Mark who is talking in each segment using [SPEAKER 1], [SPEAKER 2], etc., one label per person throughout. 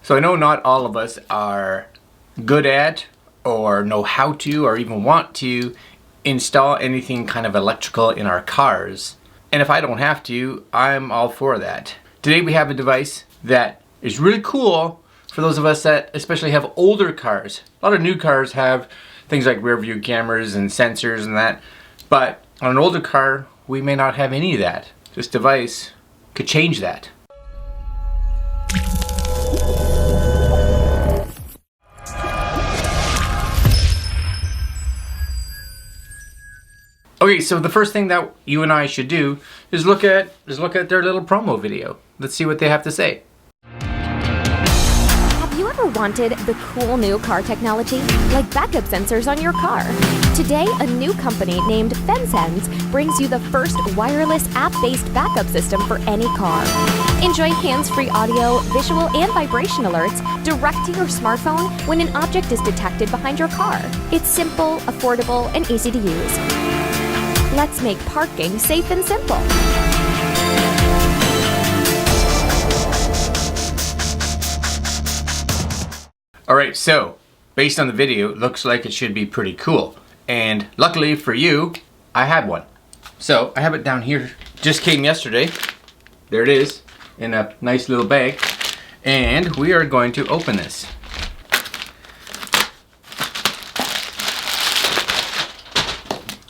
[SPEAKER 1] So I know not all of us are good at or know how to or even want to install anything kind of electrical in our cars. And if I don't have to, I'm all for that. Today we have a device that is really cool for those of us that especially have older cars. A lot of new cars have things like rear view cameras and sensors and that, but on an older car, we may not have any of that. This device could change that. Okay, so the first thing that you and I should do is look at their little promo video. Let's see what they have to say.
[SPEAKER 2] Have you ever wanted the cool new car technology, like backup sensors on your car? Today, a new company named FenSens brings you the first wireless app-based backup system for any car. Enjoy hands-free audio, visual, and vibration alerts direct to your smartphone when an object is detected behind your car. It's simple, affordable, and easy to use. Let's make parking safe and simple.
[SPEAKER 1] Alright, so based on the video, it looks like it should be pretty cool. And luckily for you, I had one. So I have it down here. Just came yesterday. There it is in a nice little bag. And we are going to open this.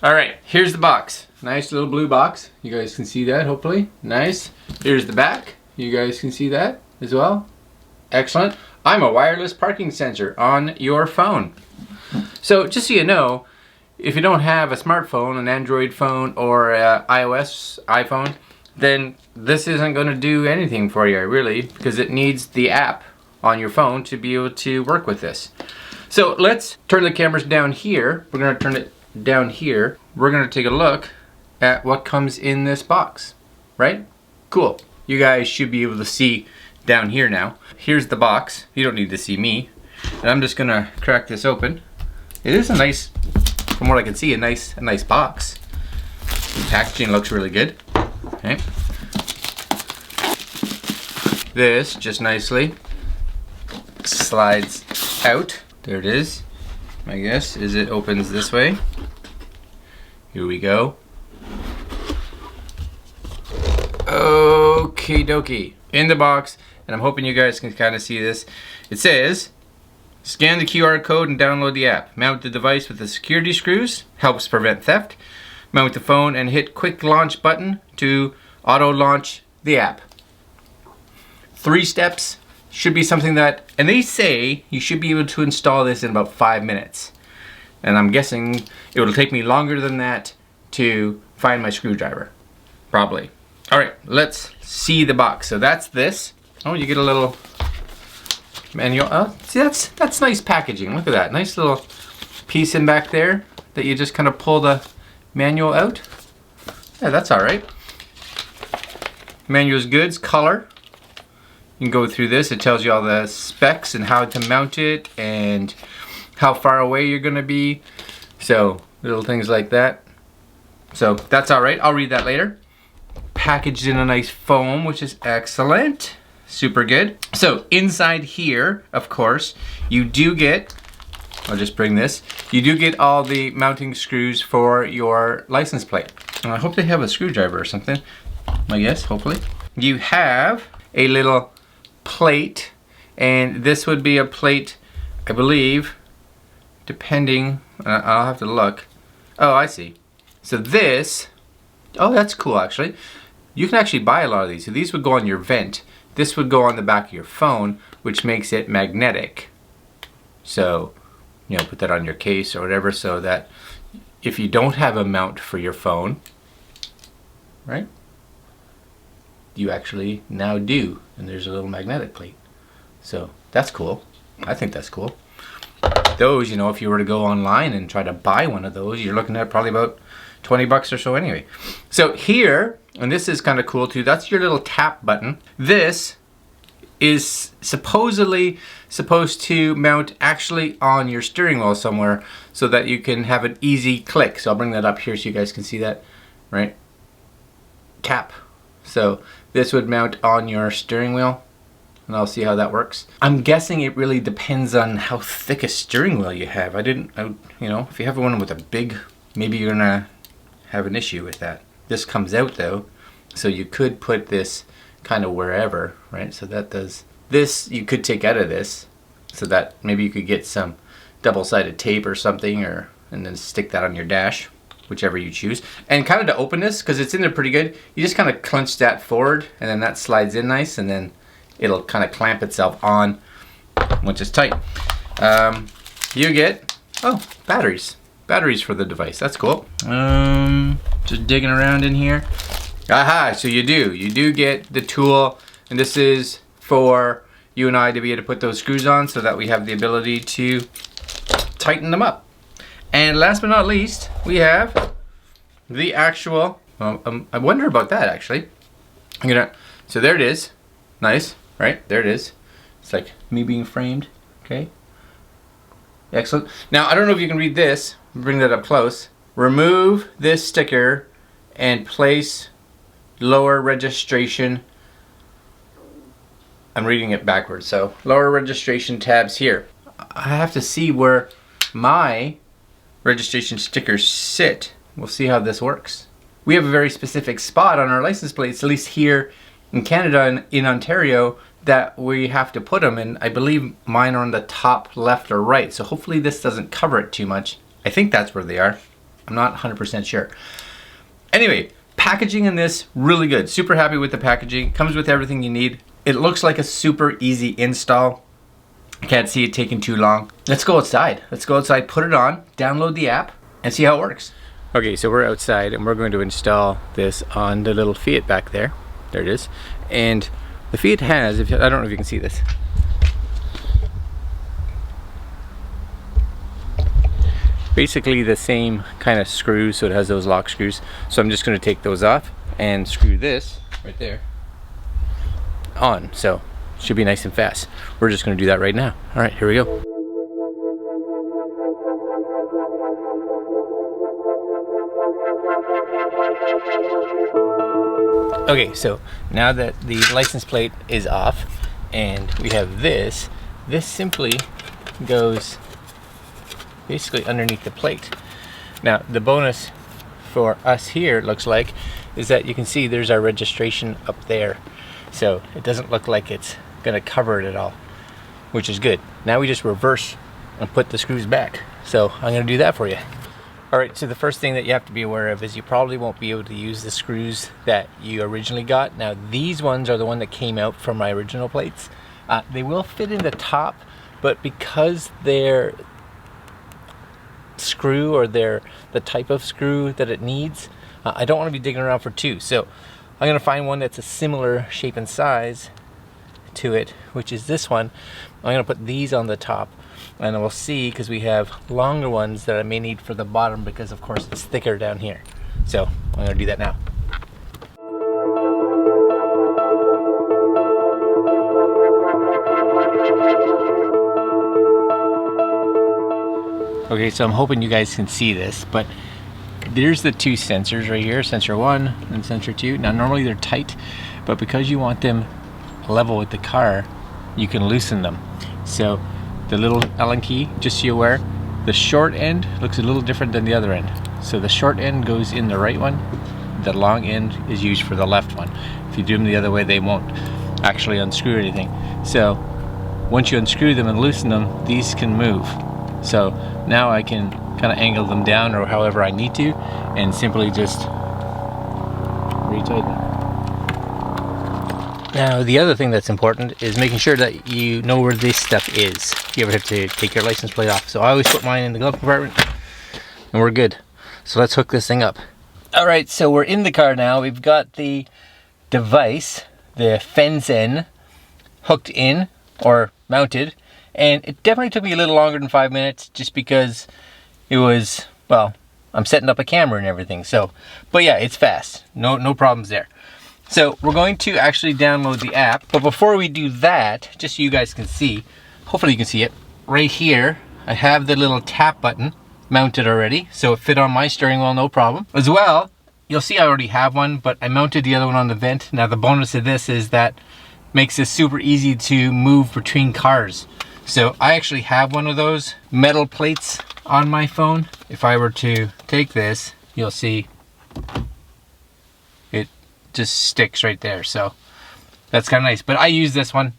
[SPEAKER 1] Alright, here's the box. Nice little blue box. You guys can see that, hopefully. Nice. Here's the back. You guys can see that as well. Excellent. I'm a wireless parking sensor on your phone. So just so you know, if you don't have a smartphone, an Android phone, or an iOS iPhone, then this isn't going to do anything for you, really, because it needs the app on your phone to be able to work with this. So let's turn the cameras down here. We're going to turn it down here. We're going to take a look at what comes in this box, right? Cool. You guys should be able to see down here now. Here's the box. You don't need to see me. And I'm just going to crack this open. It is a nice, from what I can see, a nice box. The packaging looks really good. Okay. This just nicely slides out. There it is. My guess is it opens this way. Here we go. Okie dokie. In the box, and I'm hoping you guys can kind of see this. It says, scan the QR code and download the app. Mount the device with the security screws. Helps prevent theft. Mount the phone and hit quick launch button to auto launch the app. 3 steps. Should be something that, and they say you should be able to install this in about 5 minutes. And I'm guessing it will take me longer than that to find my screwdriver. Probably. Alright, let's see the box. So that's this. Oh, you get a little manual. Oh, see, that's nice packaging. Look at that. Nice little piece in back there that you just kind of pull the manual out. Yeah, that's alright. Manual's goods, color. You can go through this. It tells you all the specs and how to mount it and how far away you're going to be. So little things like that. So that's alright. I'll read that later. Packaged in a nice foam, which is excellent. Super good. So inside here, of course, you do get, I'll just bring this, you do get all the mounting screws for your license plate. And I hope they have a screwdriver or something. I guess, hopefully. You have a little plate, and this would be a plate, I believe, depending, I'll have to look. Oh, I see. So this, oh, that's cool actually. You can actually buy a lot of these. So these would go on your vent. This would go on the back of your phone, which makes it magnetic. So, you know, put that on your case or whatever, so that if you don't have a mount for your phone, right? You actually now do, and there's a little magnetic plate. So that's cool. I think that's cool. Those, you know, if you were to go online and try to buy one of those, you're looking at probably about 20 bucks or so anyway. So here, and this is kind of cool too, that's your little tap button. This is supposedly supposed to mount actually on your steering wheel somewhere so that you can have an easy click. So I'll bring that up here so you guys can see that, right? Tap. So this would mount on your steering wheel and I'll see how that works. I'm guessing it really depends on how thick a steering wheel you have. You know, if you have one with a big, maybe you're gonna have an issue with that. This comes out though, so you could put this kind of wherever, right? So that does this, you could take out of this, so that maybe you could get some double-sided tape or something, and then stick that on your dash, whichever you choose. And kind of to open this, because it's in there pretty good, you just kind of clench that forward, and then that slides in nice, and then it'll kind of clamp itself on once it's tight. You get, batteries for the device. That's cool. Just digging around in here. Aha, so you do get the tool, and this is for you and I to be able to put those screws on so that we have the ability to tighten them up. And last but not least, we have the actual, I wonder about that actually. So there it is. Nice, right? There it is. It's like me being framed, okay? Excellent. Now, I don't know if you can read this. Bring that up close. Remove this sticker and place lower registration. I'm reading it backwards, so lower registration tabs here. I have to see where my registration stickers sit. We'll see how this works. We have a very specific spot on our license plates, at least here in Canada and in Ontario, that we have to put them, and I believe mine are on the top left or right, so hopefully this doesn't cover it too much. I think that's where they are. I'm not 100% sure. Anyway, packaging in this, really good. Super happy with the packaging. Comes with everything you need. It looks like a super easy install. I can't see it taking too long. Let's go outside. Let's go outside, put it on, download the app, and see how it works. Okay, so we're outside and we're going to install this on the little Fiat back there. There it is. And the Fiat has, I don't know if you can see this. Basically the same kind of screws, so it has those lock screws. So I'm just going to take those off and screw this right there on. So it should be nice and fast. We're just going to do that right now. All right, here we go. Okay, so now that the license plate is off and we have this simply goes basically underneath the plate. Now the bonus for us here, it looks like, is that you can see there's our registration up there. So it doesn't look like it's gonna cover it at all, which is good. Now we just reverse and put the screws back. So I'm gonna do that for you. All right, so the first thing that you have to be aware of is you probably won't be able to use the screws that you originally got. Now these ones are the one that came out from my original plates. They will fit in the top, but because they're screw, or they're the type of screw that it needs, I don't want to be digging around for two. So I'm gonna find one that's a similar shape and size to it, which is this one. I'm gonna put these on the top, and we'll see, because we have longer ones that I may need for the bottom, because of course it's thicker down here. So I'm gonna do that now. Okay, so I'm hoping you guys can see this, but there's the two sensors right here, sensor 1 and sensor 2. Now normally they're tight, but because you want them level with the car, you can loosen them. So the little Allen key, just so you're aware, the short end looks a little different than the other end. So the short end goes in the right one, the long end is used for the left one. If you do them the other way, they won't actually unscrew anything. So once you unscrew them and loosen them, these can move. So now I can kind of angle them down or however I need to, and simply just retighten. Now the other thing that's important is making sure that you know where this stuff is if you ever have to take your license plate off. So I always put mine in the glove compartment and we're good. So let's hook this thing up. Alright, so we're in the car now. We've got the device, the FenSens, hooked in or mounted, and it definitely took me a little longer than 5 minutes just because it was, well, I'm setting up a camera and everything. So, but yeah, it's fast. No problems there. So we're going to actually download the app, but before we do that, just so you guys can see, hopefully you can see it, right here, I have the little tap button mounted already, so it fit on my steering wheel, no problem. As well, you'll see I already have one, but I mounted the other one on the vent. Now the bonus of this is that makes this super easy to move between cars. So I actually have one of those metal plates on my phone. If I were to take this, you'll see it just sticks right there. So that's kind of nice. But I use this one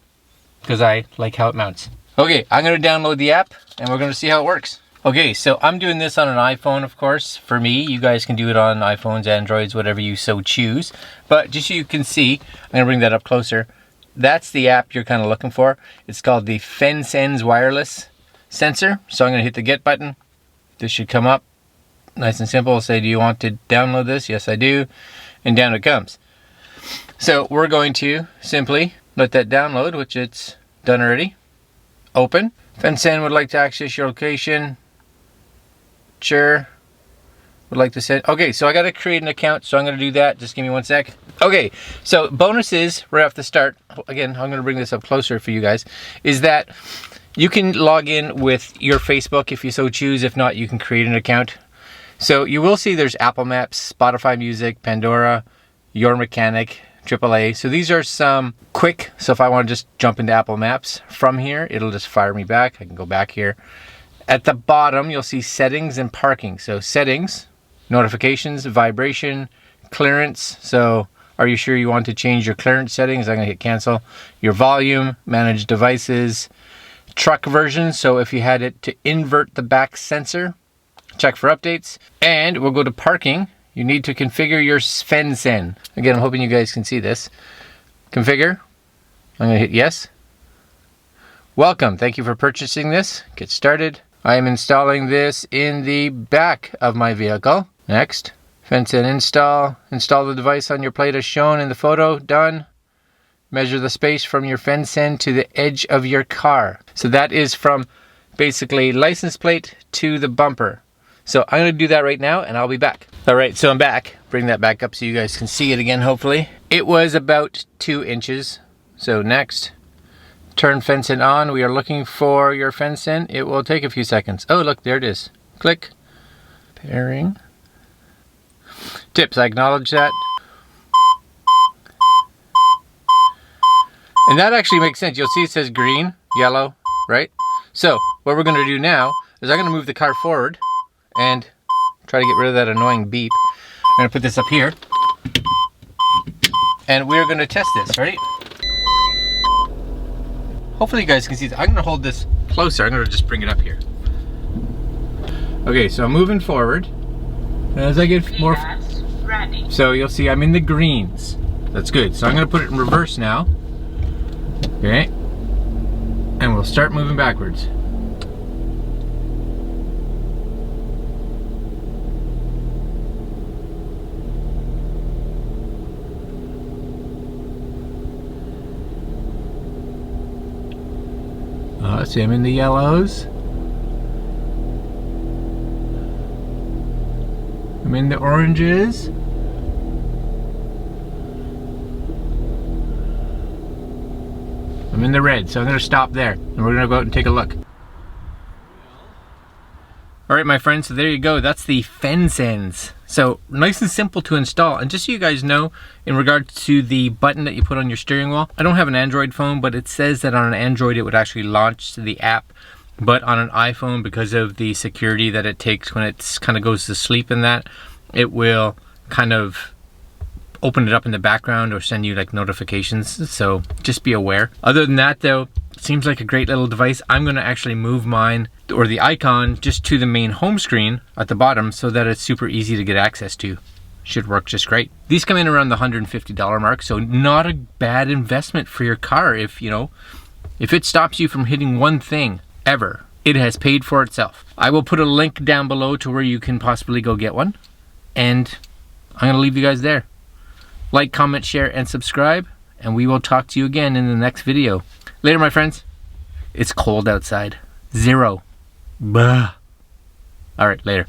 [SPEAKER 1] because I like how it mounts. Okay, I'm going to download the app and we're going to see how it works. Okay, so I'm doing this on an iPhone, of course. For me, you guys can do it on iPhones, Androids, whatever you so choose. But just so you can see, I'm going to bring that up closer. That's the app you're kind of looking for. It's called the FenSens Wireless Sensor. So I'm going to hit the Get button. This should come up. Nice and simple. Say, do you want to download this? Yes, I do. And down it comes. So we're going to simply let that download, which it's done already. Open. FenSens would like to access your location. Sure. Would like to send. Okay, so I got to create an account, so I'm going to do that. Just give me 1 sec. Okay, so bonuses right off the start. Again, I'm going to bring this up closer for you guys. Is that you can log in with your Facebook if you so choose. If not, you can create an account. So you will see there's Apple Maps, Spotify Music, Pandora, Your Mechanic, AAA. So these are some quick. So if I want to just jump into Apple Maps from here, it'll just fire me back. I can go back here. At the bottom, you'll see settings and parking. So settings, notifications, vibration, clearance. So are you sure you want to change your clearance settings? I'm going to hit cancel. Your volume, manage devices, truck version. So if you had it to invert the back sensor, check for updates. And we'll go to parking. You need to configure your FenSens. Again, I'm hoping you guys can see this. Configure. I'm going to hit yes. Welcome. Thank you for purchasing this. Get started. I am installing this in the back of my vehicle. Next. FenSens install. Install the device on your plate as shown in the photo. Done. Measure the space from your FenSens to the edge of your car. So that is from basically license plate to the bumper. So I'm going to do that right now and I'll be back. All right, so I'm back. Bring that back up so you guys can see it again, hopefully. It was about 2 inches. So next. Turn FenSens on. We are looking for your FenSens. It will take a few seconds. Oh, look, there it is. Click. Pairing. Tips, I acknowledge that. And that actually makes sense. You'll see it says green, yellow, right? So what we're going to do now is I'm going to move the car forward and try to get rid of that annoying beep. I'm going to put this up here. And we're going to test this, right? Hopefully you guys can see that. I'm going to hold this closer. I'm going to just bring it up here. Okay, so I'm moving forward. And as I get more... ready. So you'll see I'm in the greens. That's good. So I'm going to put it in reverse now. Okay. And we'll start moving backwards. See, I'm in the yellows. I'm in the oranges. I'm in the red, so I'm going to stop there. And we're going to go out and take a look. Alright my friends, so there you go. That's the FenSens. So nice and simple to install. And just so you guys know, in regards to the button that you put on your steering wheel, I don't have an Android phone, but it says that on an Android it would actually launch the app. But on an iPhone, because of the security that it takes when it kind of goes to sleep in that, it will kind of open it up in the background or send you like notifications. So just be aware. Other than that though, it seems like a great little device. I'm going to actually move mine or the icon just to the main home screen at the bottom so that it's super easy to get access to. Should work just great. These come in around the $150 mark, so not a bad investment for your car. If you know, if it stops you from hitting one thing ever, it has paid for itself. I will put a link down below to where you can possibly go get one, and I'm going to leave you guys there. Like, comment, share, and subscribe, and we will talk to you again in the next video. Later, my friends. It's cold outside. 0. Bah. All right, later.